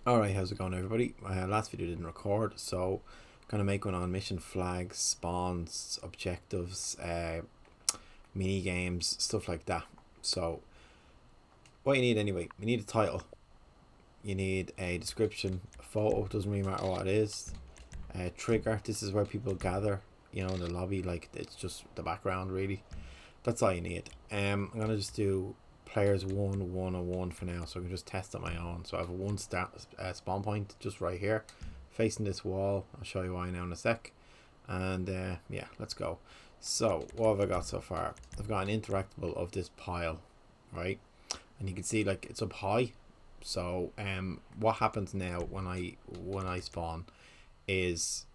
Alright, how's it going everybody? Last video didn't record, so gonna make one on mission flags, spawns, objectives, mini games, stuff like that. So what you need anyway, you need a title, you need a description, a photo, doesn't really matter what it is, a trigger, this is where people gather, in the lobby, like it's just the background really. That's all you need. I'm gonna just do players 1 1 and 1 for now, so I can just test it my own. So I have a one spawn point just right here facing this wall. I'll show you why now in a sec. And yeah, let's go. So what have I got so far? I've got an interactable of this pile, right? And you can see like it's up high. So what happens now when I spawn is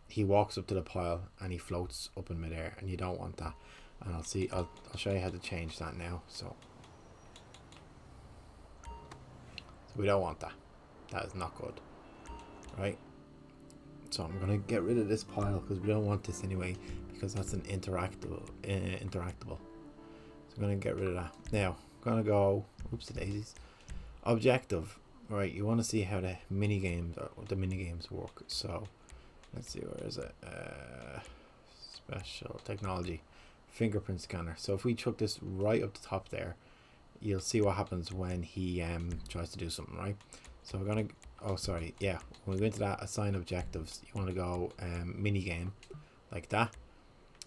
he walks up to the pile and he floats up in midair, and you don't want that. And I'll show you how to change that now. So we don't want that. That is not good, right? So I'm gonna get rid of this pile because we don't want this anyway, because that's an interactable. So I'm gonna get rid of that. Now I'm gonna go. Oops, the daisies. Objective. Right, you want to see how the mini games work. So let's see, where is it? Special technology, fingerprint scanner. So if we chuck this right up the top there, you'll see what happens when he tries to do something, right? So we're gonna, oh sorry, yeah, when we go into that assign objectives, you want to go mini game like that,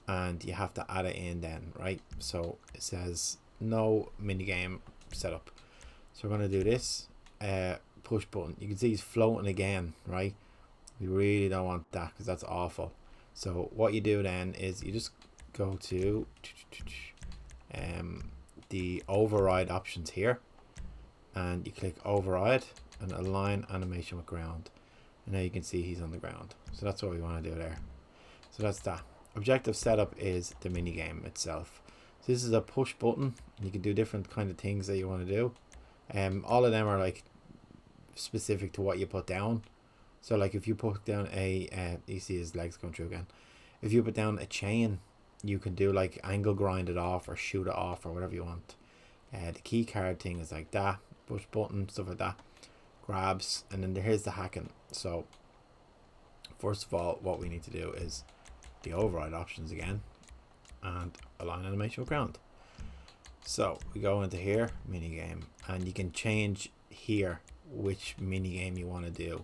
and you have to add it in then, right? So it says no mini game setup. So we're gonna do this push button. You can see he's floating again, right? We really don't want that because that's awful. So what you do then is you just go to the override options here, and you click override and align animation with ground, and now you can see he's on the ground. So that's what we want to do there. So that's that. Objective setup is the mini game itself. So this is a push button. You can do different kind of things that you want to do. All of them are like specific to what you put down. So like if you put down you see his legs going through again. If you put down a chain, you can do like angle grind it off or shoot it off or whatever you want. The key card thing is like that, push button, stuff like that, grabs, and then here's the hacking. So first of all, what we need to do is the override options again and align animation with ground. So we go into here, mini game, and you can change here which mini game you want to do.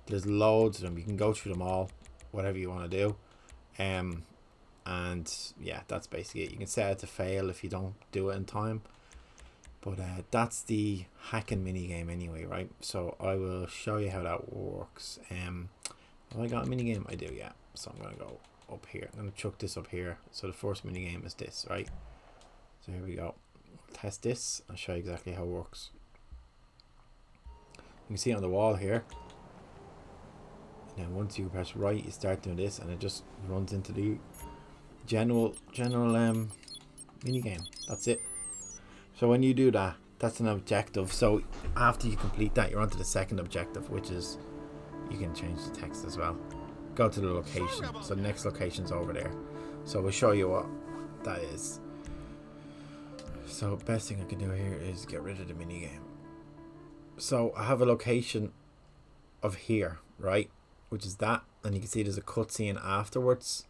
There's loads of them, you can go through them all, whatever you want to do. And yeah, that's basically it. You can set it to fail if you don't do it in time, but that's the hacking mini game anyway, right? So I will show you how that works. Have I got a mini game? I do, yeah. So I'm gonna go up here, I'm gonna chuck this up here. So the first mini game is this, right? So here we go. Test this. I'll show you exactly how it works. You can see on the wall here. And then once you press right, you start doing this, and it just runs into the general mini game. That's it. So when you do that, that's an objective. So after you complete that, you're on to the second objective, which is you can change the text as well. Go to the location. So the next location's over there. So we'll show you what that is. So best thing I can do here is get rid of the mini game. So I have a location of here, right, which is that, and you can see there's a cutscene afterwards,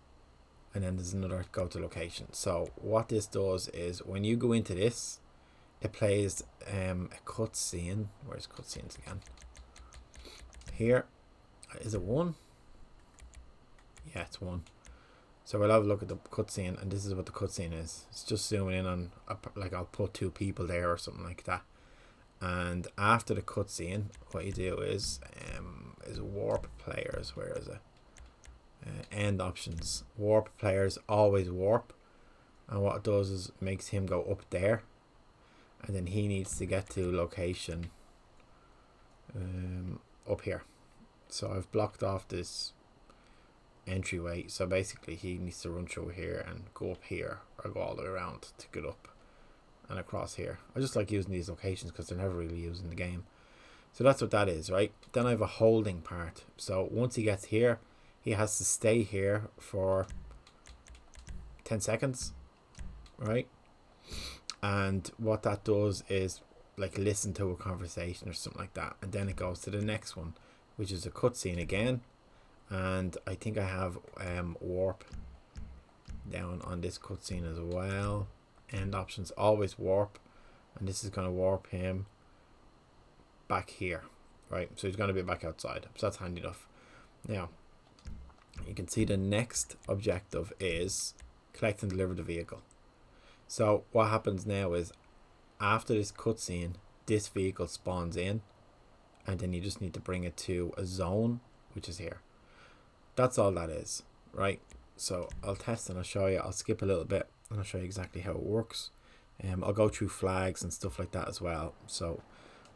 and then there's another go to location. So what this does is when you go into this, it plays a cutscene. Where's cutscenes again? Here is it 1? Yeah, it's 1. So we'll have a look at the cutscene, and this is what the cutscene is. It's just zooming in on, like I'll put 2 people there or something like that. And after the cutscene, what you do is warp players. Where is it? End options. Warp players always warp, and what it does is makes him go up there, and then he needs to get to location up here. So I've blocked off this entryway, so basically he needs to run through here and go up here, or go all the way around to get up and across here. I just like using these locations because they're never really used in the game. So that's what that is, right? Then I have a holding part. So once he gets here, he has to stay here for 10 seconds, right? And what that does is like listen to a conversation or something like that, and then it goes to the next one, which is a cutscene again. And I think I have warp down on this cutscene as well. End options, always warp, and this is going to warp him back here, right? So he's going to be back outside, so that's handy enough. Now you can see the next objective is collect and deliver the vehicle. So what happens now is after this cutscene, this vehicle spawns in, and then you just need to bring it to a zone, which is here. That's all that is, right? So I'll test and I'll show you. I'll skip a little bit and I'll show you exactly how it works. I'll go through flags and stuff like that as well, so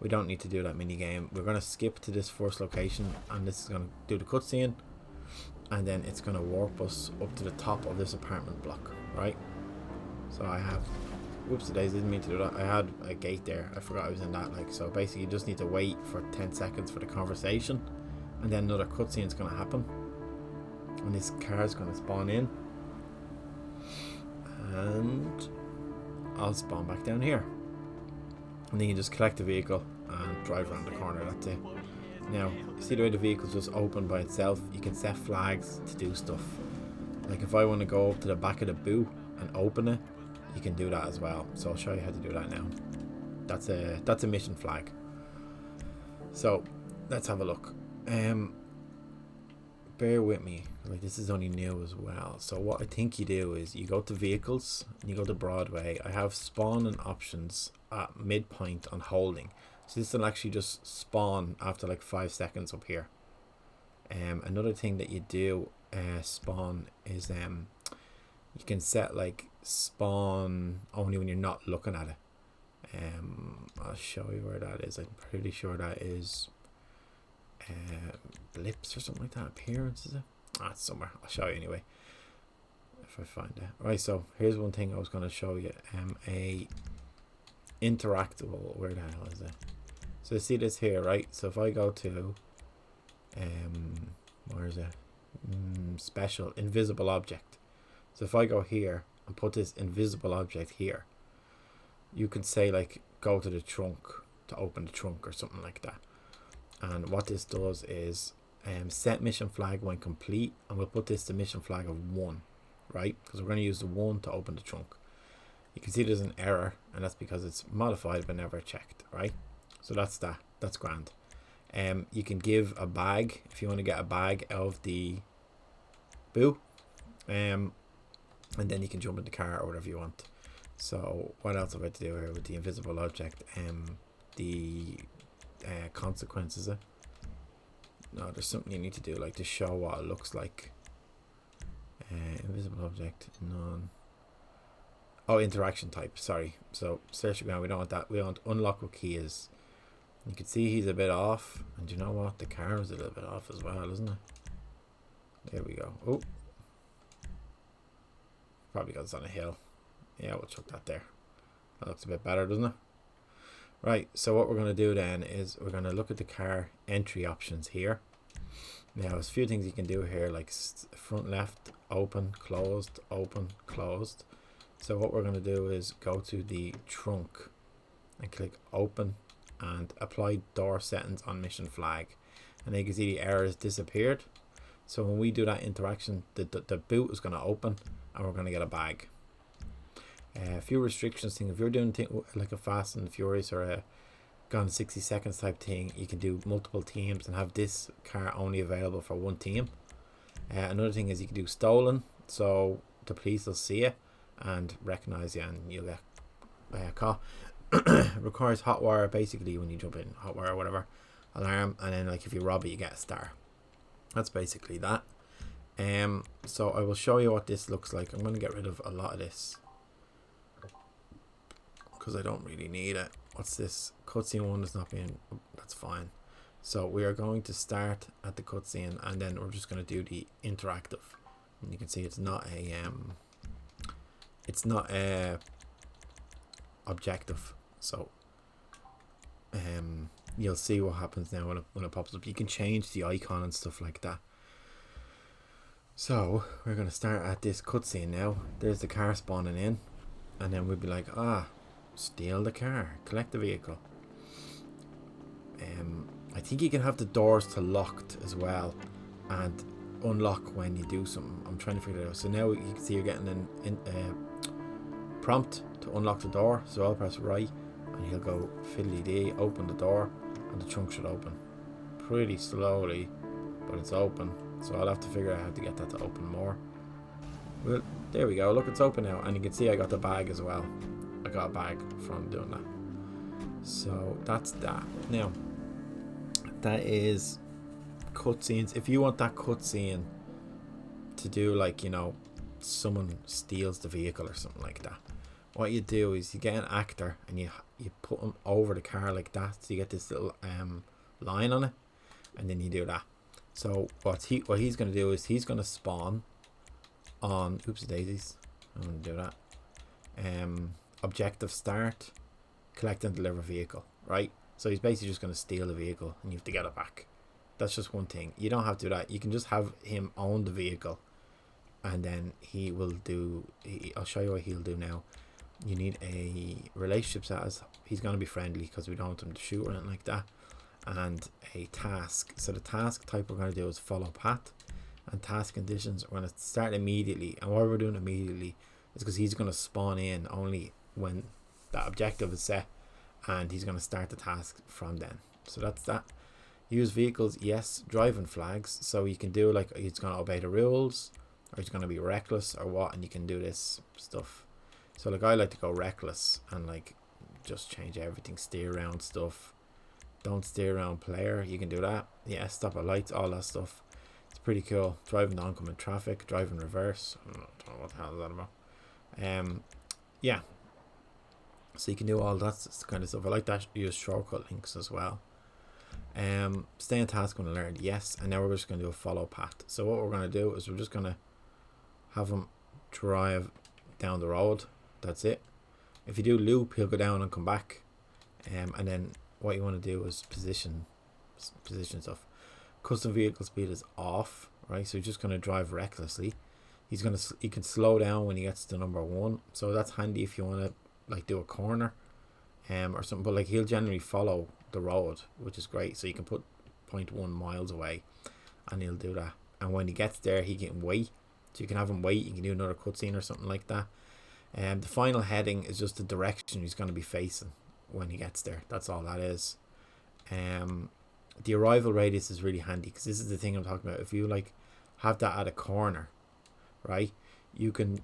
we don't need to do that mini game. We're going to skip to this first location, and this is going to do the cutscene, and then it's going to warp us up to the top of this apartment block, right? So I have, whoops, days, didn't mean to do that. I had a gate there, I forgot I was in that. Like, so basically you just need to wait for 10 seconds for the conversation, and then another cutscene is going to happen, and this car is going to spawn in, and I'll spawn back down here, and then you just collect the vehicle and drive around the corner. That's it. Now, you see the way the vehicle's just open by itself? You can set flags to do stuff. Like if I want to go up to the back of the boot and open it, you can do that as well. So I'll show you how to do that now. That's a mission flag. So let's have a look. Bear with me, like this is only new as well. So what I think you do is you go to vehicles and you go to Broadway. I have spawn and options at midpoint on holding. So this will actually just spawn after like 5 seconds up here. Another thing that you do spawn is you can set like spawn only when you're not looking at it. I'll show you where that is. I'm pretty sure that is blips or something like that. Appearance, is it? It's somewhere. I'll show you anyway if I find it. Right, so here's one thing I was going to show you. A interactable, where the hell is it? So see this here, right? So if I go to where is it? Special invisible object. So if I go here and put this invisible object here, you can say like go to the trunk to open the trunk or something like that. And what this does is set mission flag when complete, and we'll put this to mission flag of 1, right? Because we're going to use the 1 to open the trunk. You can see there's an error, and that's because it's modified but never checked, right? So that's that. That's grand. You can give a bag if you want to get a bag of the boo, and then you can jump in the car or whatever you want. So what else have I to do here with the invisible object? The consequences. No, there's something you need to do, like to show what it looks like. Invisible object, none. Oh, interaction type, sorry. So search ground, we don't want that. We want unlock with keys. You can see he's a bit off, and you know what, the car is a little bit off as well, isn't it? There we go. Oh, probably because it's on a hill. Yeah, we'll chuck that there. That looks a bit better, doesn't it? Right, so what we're going to do then is we're going to look at the car entry options here. Now there's a few things you can do here, like front left, open, closed, open, closed. So what we're going to do is go to the trunk and click open and apply door settings on mission flag, and then you can see the errors disappeared. So when we do that interaction, the boot is going to open and we're going to get a bag. A few restrictions thing, if you're doing like a Fast and Furious or a Gone 60 Seconds type thing, you can do multiple teams and have this car only available for one team. Another thing is you can do stolen, so the police will see it and recognize you and you'll get caught. Requires hot wire, basically when you jump in, hot wire or whatever, alarm, and then like if you rob it you get a star. That's basically that. So I will show you what this looks like. I'm going to get rid of a lot of this because I don't really need it. What's this? Cutscene 1 is not being, that's fine. So we are going to start at the cutscene and then we're just going to do the interactive. And you can see it's not a objective. So you'll see what happens now when it pops up. You can change the icon and stuff like that. So we're going to start at this cutscene now. There's the car spawning in, and then we'll be like, steal the car, collect the vehicle. I think you can have the doors to locked as well, and unlock when you do something. I'm trying to figure it out. So now you can see you're getting an prompt to unlock the door. So I'll press right, and he'll go fiddly dee, open the door, and the trunk should open pretty slowly, but it's open. So I'll have to figure out how to get that to open more. Well, there we go. Look, it's open now, and you can see I got the bag as well. I got a bag from doing that. So that's that. Now, that is cutscenes. If you want that cutscene to do, like, you know, someone steals the vehicle or something like that, what you do is you get an actor and you put him over the car like that, so you get this little line on it, and then you do that. So what he's going to do is he's going to spawn on, oopsie daisies, I'm going to do that, objective start, collect and deliver vehicle, right? So he's basically just going to steal the vehicle and you have to get it back. That's just one thing. You don't have to do that. You can just have him own the vehicle, and then he will do, I'll show you what he'll do now. You need a relationship status. He's going to be friendly because we don't want him to shoot or anything like that. And a task. So the task type we're going to do is follow path. And task conditions, we're going to start immediately. And why we're doing immediately is because he's going to spawn in only when that objective is set, and he's going to start the task from then. So that's that. Use vehicles, yes. Driving flags, so you can do like he's going to obey the rules, or he's going to be reckless or what, and you can do this stuff. So like I like to go reckless and like just change everything, steer around stuff, don't steer around player, you can do that. Yeah, stop at lights, all that stuff. It's pretty cool. Driving the oncoming traffic, driving reverse, I don't know what the hell is that about. Yeah, so you can do all that kind of stuff. I like that. Use shortcut links as well. Stay on task when alert, yes. And now we're just going to do a follow path. So what we're going to do is we're just going to have him drive down the road. That's it. If you do loop, he'll go down and come back. And then what you want to do is position stuff. Custom vehicle speed is off, right? So he's just going to drive recklessly. He can slow down when he gets to number 1. So that's handy if you want to like do a corner or something. But like he'll generally follow the road, which is great. So you can put 0.1 miles away and he'll do that. And when he gets there, he can wait. So you can have him wait. You can do another cutscene or something like that. The final heading is just the direction he's going to be facing when he gets there. That's all that is. The arrival radius is really handy because this is the thing I'm talking about. If you like have that at a corner, right, you can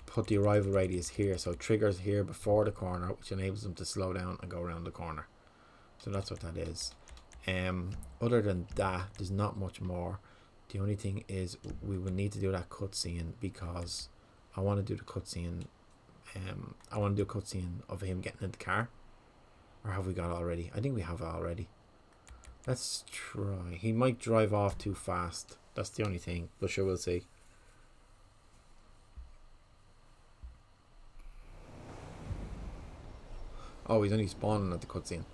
put the arrival radius here, so it triggers here before the corner, which enables them to slow down and go around the corner. So that's what that is. Other than that, there's not much more. The only thing is we would need to do that cutscene because I want to do the cutscene. I want to do a cutscene of him getting in the car. Or have we got it already? I think we have it already. Let's try. He might drive off too fast. That's the only thing. But sure, we'll see. Oh, he's only spawning at the cutscene.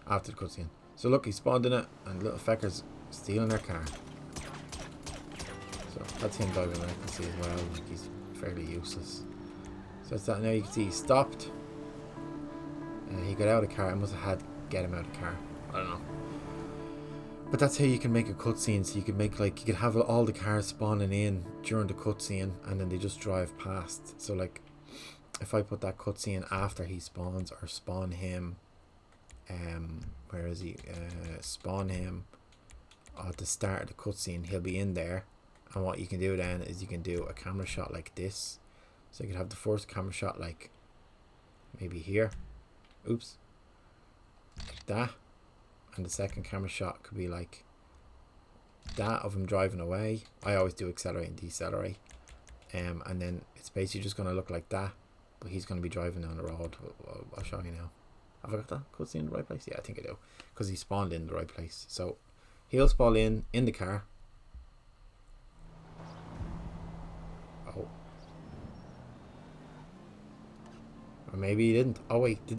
After the cutscene. So look, he spawned in it, and little fecker's stealing their car. So that's him driving recklessly as well. Like he's fairly useless. So that's that. Now you can see he stopped. He got out of the car. I must have had to get him out of the car. I don't know. But that's how you can make a cutscene. So you could make like, you could have all the cars spawning in during the cutscene, and then they just drive past. So like, if I put that cutscene after he spawns, or spawn him, where is he? Spawn him at the start of the cutscene, he'll be in there. And what you can do then is you can do a camera shot like this. So you could have the first camera shot like maybe here. Oops. Like that. And the second camera shot could be like that of him driving away. I always do accelerate and decelerate. And then it's basically just going to look like that. But he's going to be driving down the road. I'll show you now. Have I got that cutscene in the right place? Yeah, I think I do. Because he spawned in the right place. So he'll spawn in the car. Oh. Or maybe he didn't. Oh wait, the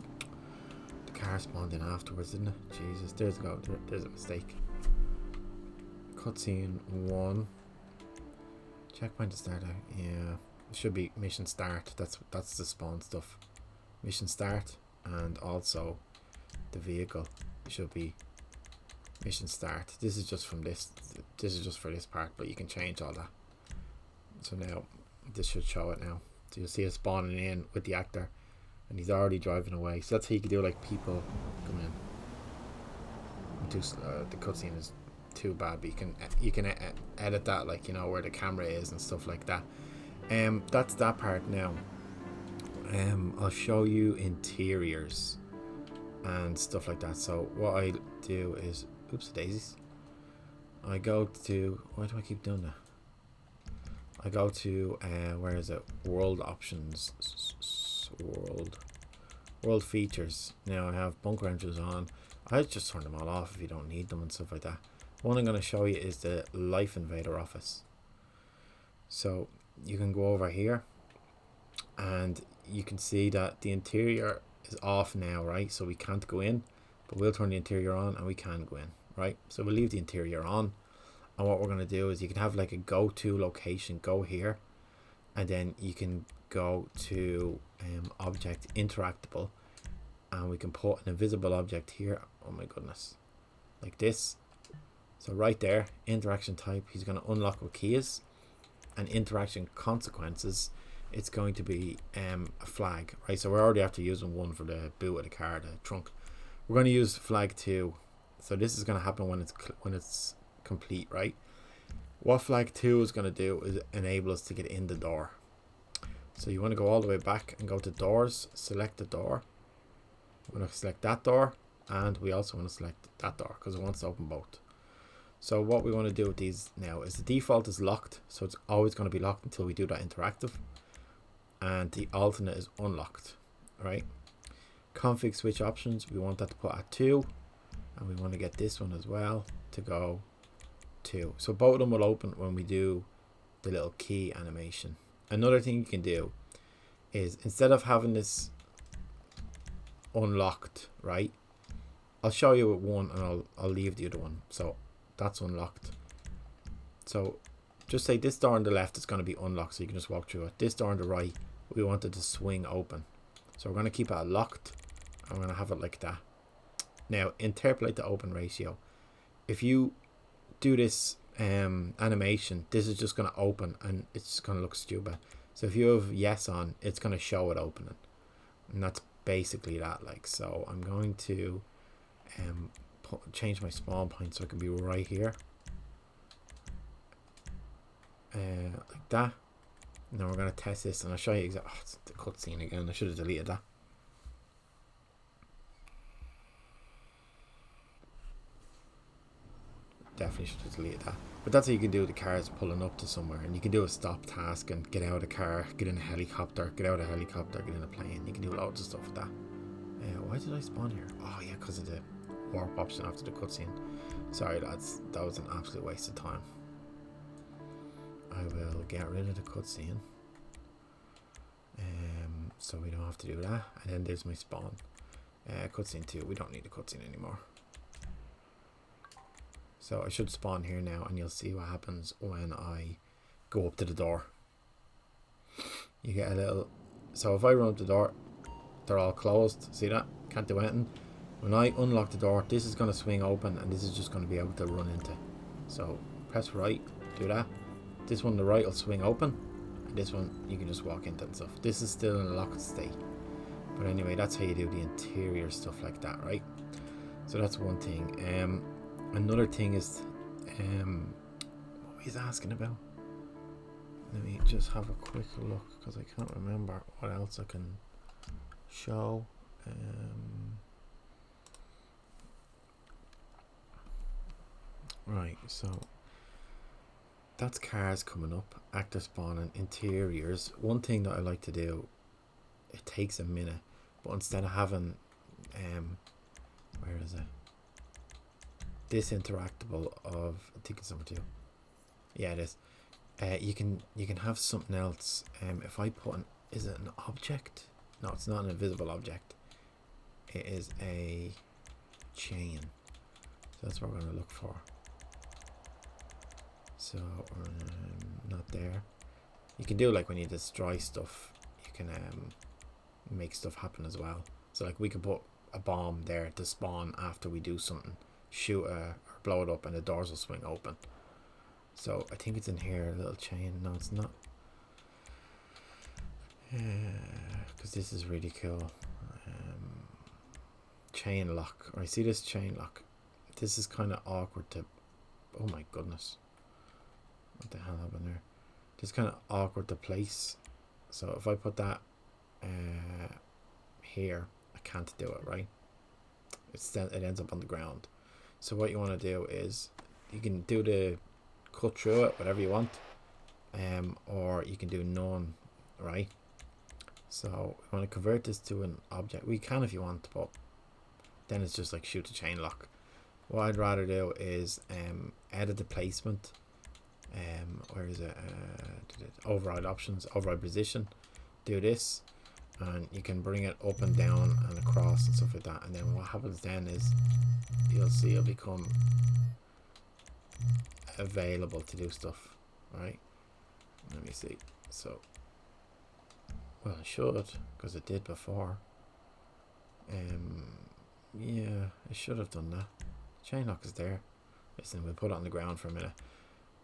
car spawned in afterwards, didn't it? Jesus, there's a mistake. Cutscene 1. Checkpoint to start out. Yeah, it should be mission start. That's the spawn stuff. Mission start, and also the vehicle should be mission start. This is just from this is just for this part, but you can change all that. So now this should show it now. So you'll see it spawning in with the actor, and he's already driving away. So that's how you can do like people come in. The cutscene is too bad, but you can edit that, like, you know, where the camera is and stuff like that. That's that part now. I'll show you interiors and stuff like that. So what I do is, oops daisies, I go to, why do I keep doing that? I go to where is it, world options, world features. Now I have bunker engines on. I just turn them all off if you don't need them and stuff like that. One I'm going to show you is the Life Invader office. So you can go over here and you can see that the interior is off now, right? So we can't go in, but we'll turn the interior on and we can go in, right? So we'll leave the interior on, and what we're going to do is you can have like a go-to location, go here, and then you can go to object interactable, and we can put an invisible object here. Oh my goodness, like this. So right there, interaction type, he's going to unlock what key is, and interaction consequences, it's going to be a flag, right? So we're already after using one for the boot of the car, the trunk. We're going to use flag 2. So this is going to happen when it's complete, right? What flag 2 is going to do is enable us to get in the door. So you want to go all the way back and go to doors, select the door. We're going to select that door, and we also want to select that door because it wants to open both. So what we want to do with these now is the default is locked, so it's always going to be locked until we do that interactive, and the alternate is unlocked, right? Config switch options, we want that to put at 2, and we want to get this one as well to go 2. So both of them will open when we do the little key animation. Another thing you can do is, instead of having this unlocked, right, I'll show you with one and I'll leave the other one. So that's unlocked. So just say this door on the left is going to be unlocked, so you can just walk through it. This door on the right, we want it to swing open. So we're going to keep it locked. I'm going to have it like that. Now interpolate the open ratio. If you do this animation, this is just going to open and it's going to look stupid. So if you have yes on, it's going to show it opening, and that's basically that. Like, so I'm going to change my spawn point so it can be right here, like that. Now we're going to test this, and I'll show you exactly. Oh, it's the cutscene again. I should have deleted that. Definitely should have deleted that. But that's how you can do the cars pulling up to somewhere, and you can do a stop task and get out of the car, get in a helicopter, get out of a helicopter, get in a plane. You can do loads of stuff with that. Why did I spawn here? Oh yeah, because of the warp option after the cutscene. Sorry lads, that was an absolute waste of time. I will get rid of the cutscene, so we don't have to do that. And then there's my spawn. Cutscene 2, we don't need the cutscene anymore. So I should spawn here now, and you'll see what happens when I go up to the door. You get a little, so if I run up the door, they're all closed. See that? Can't do anything. When I unlock the door, this is going to swing open, and this is just going to be able to run into. So press right, do that. This one, the right, will swing open, and this one you can just walk into and stuff. This is still in a locked state, but anyway, that's how you do the interior stuff like that, right? So that's one thing. Another thing is, what he's asking about. Let me just have a quick look, because I can't remember what else I can show. Right, so that's cars coming up, actor spawning, interiors. One thing that I like to do, it takes a minute, but instead of having, where is it? This interactable of, I think it's number 2. Yeah, it is. You can have something else. If I put is it an object? No, it's not an invisible object. It is a chain. So that's what we're going to look for. So not there. You can do like when you destroy stuff, you can make stuff happen as well. So like we can put a bomb there to spawn after we do something, shoot or blow it up, and the doors will swing open. So I think it's in here, a little chain. No, it's not. Because this is really cool. Chain lock. I see this chain lock. This is kind of awkward to. Oh my goodness. What the hell happened there? This is kind of awkward to place. So if I put that here, I can't do it, right? It ends up on the ground. So what you want to do is you can do the cut through it, whatever you want, or you can do none, right? So we want to convert this to an object. We can if you want, but then it's just like shoot the chain lock. What I'd rather do is edit the placement. Where is it? Override options, override position. Do this, and you can bring it up and down and across and stuff like that. And then what happens then is you'll see it'll become available to do stuff, right? Let me see. So, well, it should, because it did before. Yeah, it should have done that. Chain lock is there. Listen, we'll put it on the ground for a minute.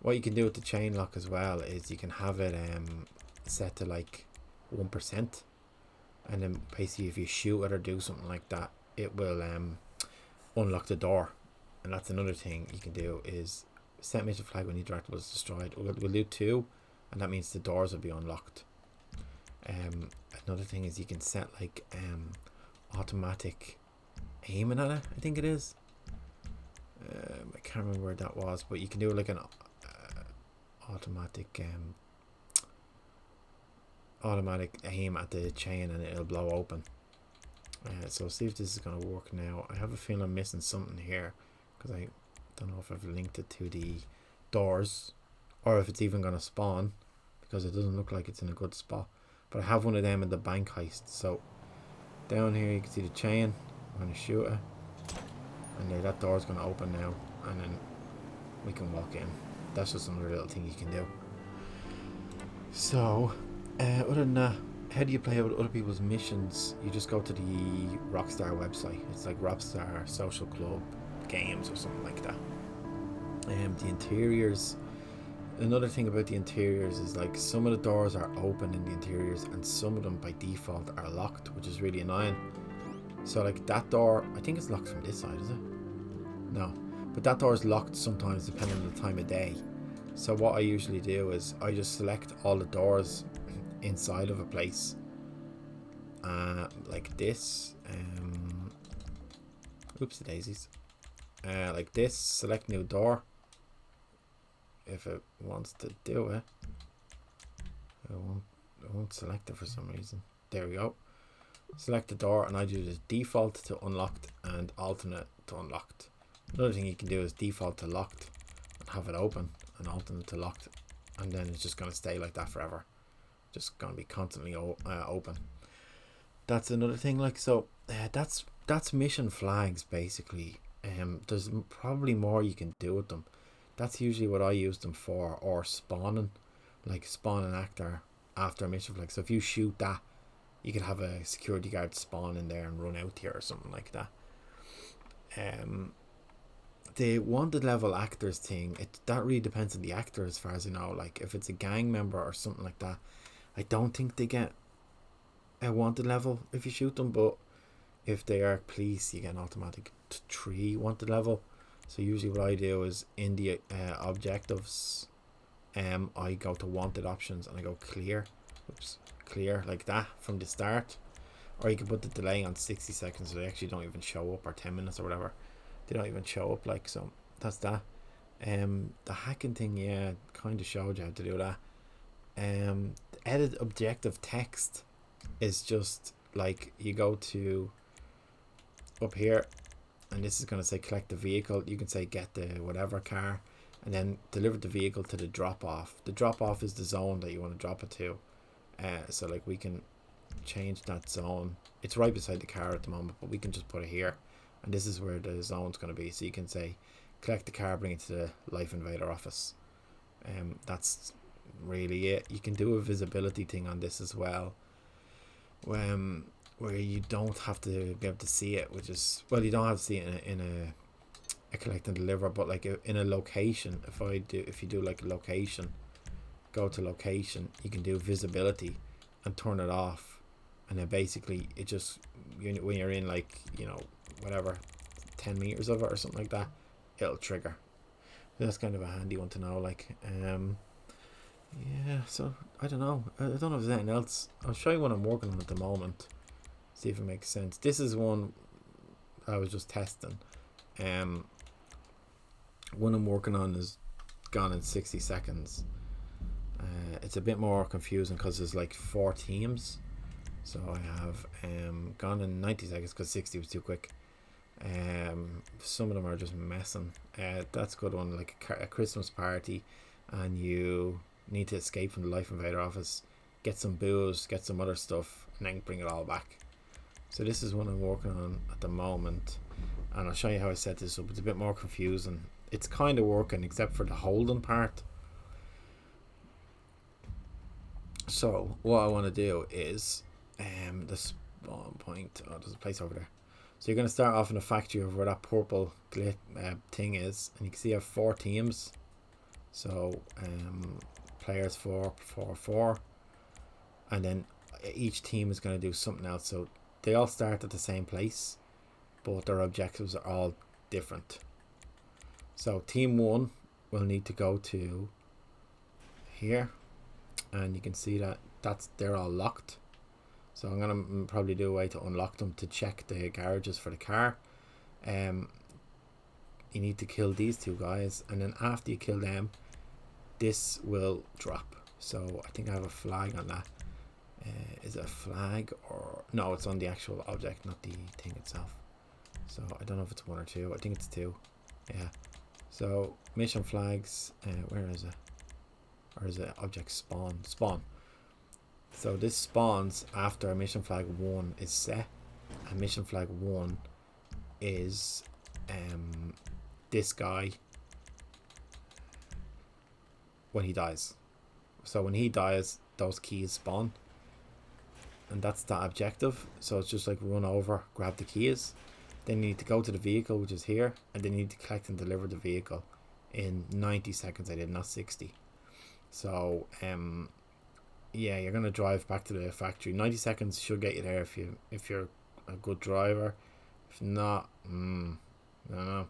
What you can do with the chain lock as well is you can have it set to like 1%, and then basically if you shoot it or do something like that, it will unlock the door. And that's another thing you can do is set mission flag when Interactibles is destroyed. We'll do 2, and that means the doors will be unlocked. Another thing is you can set like automatic aiming at it, I think it is. I can't remember where that was, but you can do like an automatic aim at the chain, and it'll blow open. So see if this is going to work now. I have a feeling I'm missing something here, because I don't know if I've linked it to the doors or if it's even going to spawn, because it doesn't look like it's in a good spot. But I have one of them in the bank heist. So down here you can see the chain. I'm going to shoot it, and there, that door's going to open now, and then we can walk in. That's just another little thing you can do. So other than that, how do you play with other people's missions? You just go to the Rockstar website. It's like Rockstar Social Club Games or something like that. The interiors, another thing about the interiors is like some of the doors are open in the interiors, and some of them by default are locked, which is really annoying. So like that door, I think it's locked from this side, is it? No, but that door is locked sometimes depending on the time of day. So what I usually do is I just select all the doors inside of a place, like this. Oops, the daisies. Like this, select new door. If it wants to do it, it won't select it for some reason. There we go. Select the door, and I do the default to unlocked and alternate to unlocked. Another thing you can do is default to locked and have it open, and alternate to locked, and then it's just going to stay like that forever. Just going to be constantly open. That's another thing. Like, so that's mission flags basically. There's probably more you can do with them. That's usually what I use them for, or spawning, like spawn an actor after a mission flag. So if you shoot that, you could have a security guard spawn in there and run out here or something like that. The wanted level actors thing, that really depends on the actor as far as I know. Like if it's a gang member or something like that, I don't think they get a wanted level if you shoot them, but if they are police, you get an automatic 3 wanted level. So usually what I do is in the objectives, I go to wanted options and I go clear. Oops, clear like that from the start. Or you can put the delay on 60 seconds so they actually don't even show up, or 10 minutes or whatever. They don't even show up, like, so that's that. The hacking thing, yeah, kind of showed you how to do that. Edit objective text is just like you go to up here, and this is going to say collect the vehicle. You can say get the whatever car, and then deliver the vehicle to the drop off. The drop off is the zone that you want to drop it to. So like we can change that zone. It's right beside the car at the moment, but we can just put it here, and this is where the zone's going to be. So you can say collect the car, bring it to the Life Invader office. That's really it. You can do a visibility thing on this as well, where you don't have to be able to see it, which is, well, you don't have to see it in a collect and deliver, but like in a location, if you do like a location, go to location, you can do visibility and turn it off, and then basically it just, when you're in like, you know, whatever 10 meters of it or something like that, it'll trigger. So that's kind of a handy one to know. Like yeah, so I don't know if there's anything else. I'll show you what I'm working on at the moment, see if it makes sense. This is one I was just testing. One I'm working on is gone in 60 seconds. It's a bit more confusing because there's like 4 teams. So I have gone in 90 seconds because 60 was too quick. Some of them are just messing. That's a good one, like a Christmas party, and you need to escape from the Life Invader office, get some booze, get some other stuff, and then bring it all back. So this is one I'm working on at the moment, and I'll show you how I set this up. It's a bit more confusing. It's kind of working except for the holding part. So what I want to do is the spawn point. Oh, there's a place over there. So you're going to start off in a factory over where that purple thing is, and you can see I have 4 teams. So players 4, and then each team is going to do something else. So they all start at the same place, but their objectives are all different. So team 1 will need to go to here, and you can see that they're all locked. So I'm gonna probably do a way to unlock them to check the garages for the car. You need to kill these 2 guys, and then after you kill them, this will drop. So I think I have a flag on that. Is it a flag or no? It's on the actual object, not the thing itself. So I don't know if it's 1 or 2. I think it's 2. Yeah. So mission flags. Where is it? Or is it object spawn? Spawn. So this spawns after mission flag 1 is set, and mission flag 1 is this guy when he dies. So when he dies, those keys spawn, and that's that objective. So it's just like run over, grab the keys, then you need to go to the vehicle, which is here, and then you need to collect and deliver the vehicle in 90 seconds. I did, not 60. So yeah, you're gonna drive back to the factory. 90 seconds should get you there if you're a good driver. If not, I don't know.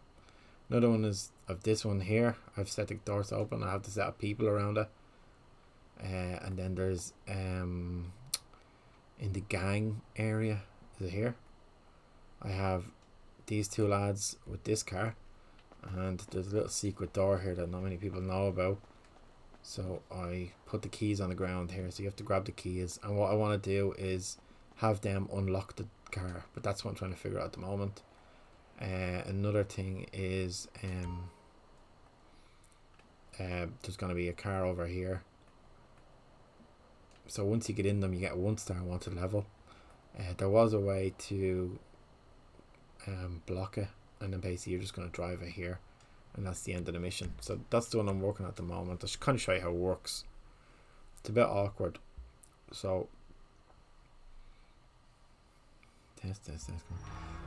Another one is of this one here. I've set the doors open. I have to set up people around it. And then there's in the gang area, is it here? I have these 2 lads with this car, and there's a little secret door here that not many people know about. So I put the keys on the ground here, so you have to grab the keys, and what I want to do is have them unlock the car, but that's what I'm trying to figure out at the moment. Another thing is there's going to be a car over here, so once you get in them you get a 1-star wanted level. There was a way to block it, and then basically you're just going to drive it here, and that's the end of the mission. So that's the one I'm working at the moment. I should kind of show you how it works. It's a bit awkward. So test.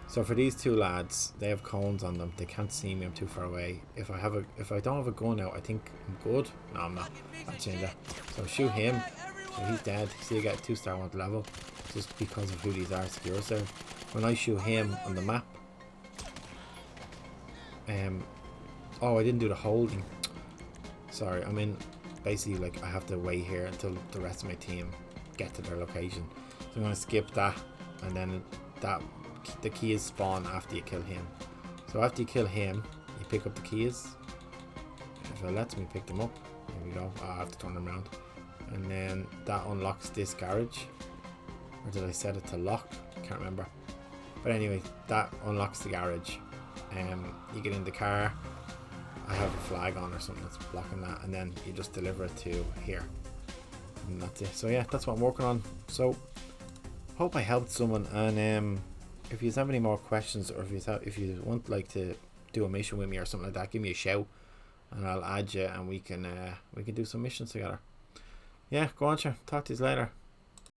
So for these 2 lads, they have cones on them. They can't see me. I'm too far away. If I don't have a gun out, I think I'm good. No, I'm not. I'll change that. So shoot him. So he's dead. See, you get a 2-star wanted level just because of who these are. Secure serve. When I shoot him on the map, oh, I didn't do the holding. Sorry, I mean, basically, like, I have to wait here until the rest of my team get to their location. So I'm going to skip that, and then the keys spawn after you kill him. So after you kill him, you pick up the keys. If it lets me pick them up, there we go. I have to turn them around. And then that unlocks this garage. Or did I set it to lock? Can't remember. But anyway, that unlocks the garage. You get in the car. I have a flag on or something that's blocking that, and then you just deliver it to here, and that's it. So yeah, that's what I'm working on. So hope I helped someone, and if you have any more questions, or if you want like to do a mission with me or something like that, give me a shout and I'll add you, and we can do some missions together. Yeah, go on, sure. Talk to you later.